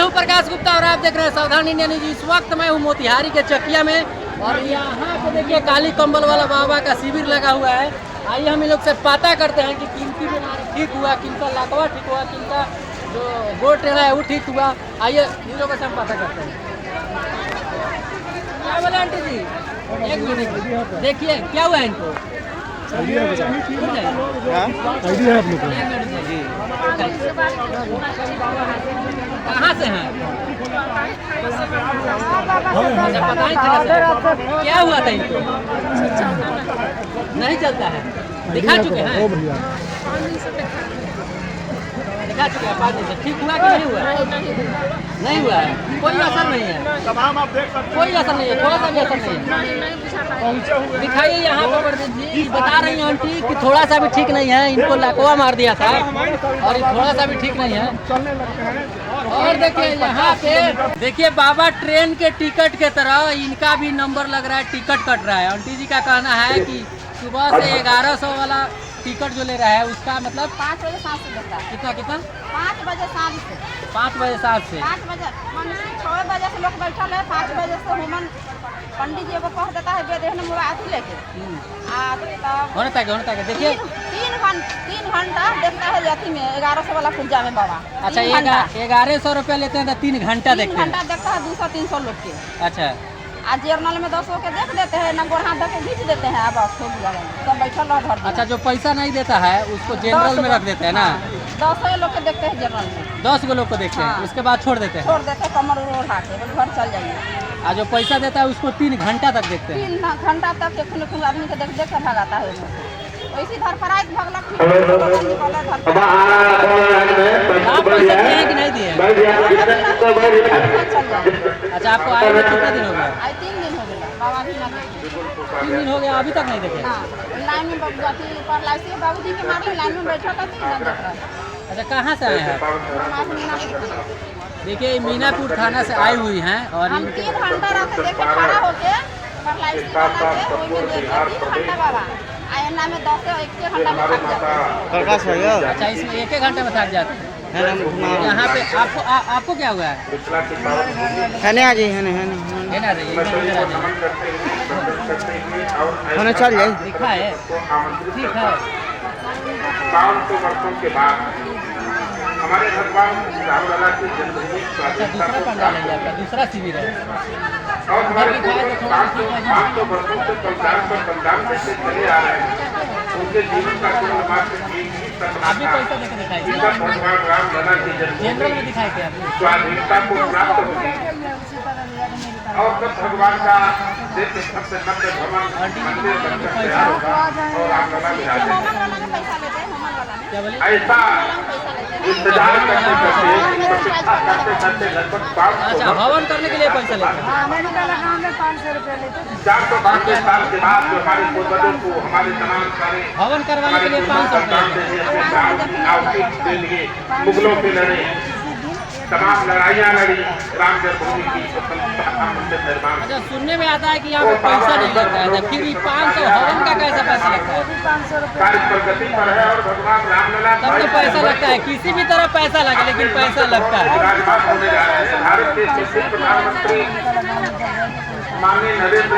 हूं प्रकाश गुप्ता और आप देख रहे हैं सावधान इंडिया न्यूज। इस वक्त मैं हूं मोतिहारी के चकिया में और यहाँ पे देखिए काली कंबल वाला बाबा का शिविर लगा हुआ है। आइए हम इन लोग से पता करते हैं कि किनकी बीमारी ठीक हुआ, किनका लकवा ठीक हुआ, किनका जो गोड़ टेढ़ा है वो ठीक हुआ। आइए इन लोगों से हम पता करते हैं। क्या बोले आंटी जी? एक मिनट देखिए क्या हुआ है इनको? आइडिया है आप लोग को? कहाँ से हैं? पता नहीं चला क्या हुआ था इनको? नहीं चलता है। दिखा चुके हैं? दिखा चुके हैं 5 दिन से। ठीक हुआ कि नहीं हुआ? नहीं हुआ है, कोई असर नहीं है। तमाम आप देख सकते कोई असर नहीं है, थोड़ा सा भी असर नहीं है। पहुंचे हुए दिखाइए यहाँ पर प्रदीप जी। बता रही हैं आंटी कि थोड़ा सा भी ठीक नहीं है, इनको लकवा मार दिया था और ये थोड़ा सा भी ठीक नहीं है। चलने लगते हैं। और देखिए यहाँ पे देखिए बाबा ट्रेन के टिकट के तरह इनका भी नंबर लग रहा है, टिकट कट रहा है। आंटी जी का कहना है कि सुबह से 1100 वाला टिकट जो ले रहा है उसका मतलब 5 बजे 7 से देता है। कितना कितना? 5 बजे 7 से 5 बजे 7 से 5 बजे 6 बजे से लोग बैठल है। 5 बजे से हुमन पंडित जी को कह देता है बेदेह ने मोबाइल लेके होने तक देखिए 3 घंटा देखता है अथी में 1100 वाला पूजा में बाबा। अच्छा 1100 रुपया लेते हैं तो 3 घंटा देखते हैं। 3 घंटा देखता है 200-300 लोग के। अच्छा आज जर्नल में 200 के देख देते हैं ना, गोड़ हाथ धो के खींच देते हैं। अब सब बैठल रहो घर। अच्छा जो पैसा नहीं देता है उसको जनरल में रख देते हैं ना? 200 लोग के देखते हैं जर्नल में। 10 गो लोग को देखते हैं, हाँ। उसके बाद छोड़ देते हैं। छोड़ देते हैं कमर उड़ा के बोले घर चल जाइए। और जो पैसा देता है उसको 3 घंटा तक देखते हैं। 3 घंटा तक एक आदमी के देख कर भगाता है। वैसी घर पर आए भगला आप पैसा दिए हैं कि नहीं दिए? अच्छा आपको आए हुए कितने दिन हो गए? 3 दिन हो गया बाबा भी ना देखे। 3 दिन हो गया अभी तक नहीं देखे? हाँ लाइन में लाइसी बाबू जी के मारे लाइन में बैठा था 3 दिन देख रहा। अच्छा कहाँ से आए हैं? देखिए मीनापुर थाना से आई हुई हैं और हम 3 घंटा रहते देखे खड़ा होके लाइसी बना के ओई में देखे 3 घंटा बाबा आयना में 10 से 1 घंटा में थक जाते हैं। प्रकाश भैया अच्छा इसमें 1 घंटे में थक जाते हैं। यहाँ पे आपको क्या हुआ है? है ना जी है ना है ना रे होने चल जाए दिखा है ठीक है। 500 वर्षों के बाद हमारे भगवान रामलला की जन्मभूमि अच्छा दूसरा पंडाल है आपका, दूसरा शिविर है। और हमारे 500 वर्षों से कल्याण पर कल्याण करते चले आ रहे हैं। उनके जीवन का केवल मात्र एक ही सपना आप भी था पैसा देके दिखाई कि जब भगवान रामलला की जनरल जन्मभूमि में दिखाई थे आप। स्वाधीनता को प्राप्त होगी और तब भगवान का नित्य भक्त नव्य भवन मंदिर बनकर तैयार होगा और रामलला विराज होमन वाला में पैसा लेते हैं। होमन वाला में क्या बोले? ऐसा पैसा लेते हैं। इंतजार करते करते प्रतीक्षा करते करते लगभग 500 अच्छा हवन करने के लिए पैसा लेते हैं। 492 साल के बाद जो हमारे पूर्वजों को हमारे तमाम सारे हवन करवाने के लिए 500 रुपये। आउटरीच के लिए मुगलों से लड़े, तमाम लड़ाइयाँ लड़ी, राम जन्मभूमि की स्वतंत्रता का मंदिर निर्माण। अच्छा सुनने में आता है कि यहाँ पे पैसा नहीं लगता है, फिर भी 500 हवन का कैसा पैसा लगता है? कार्य प्रगति पर है और भगवान रामलला तब तो पैसा लगता है, किसी भी तरह पैसा लगे लेकिन पैसा लगता है। विराजमान होने जा रहे हैं। भारत के यशस्वी प्रधानमंत्री माननीय नरेंद्र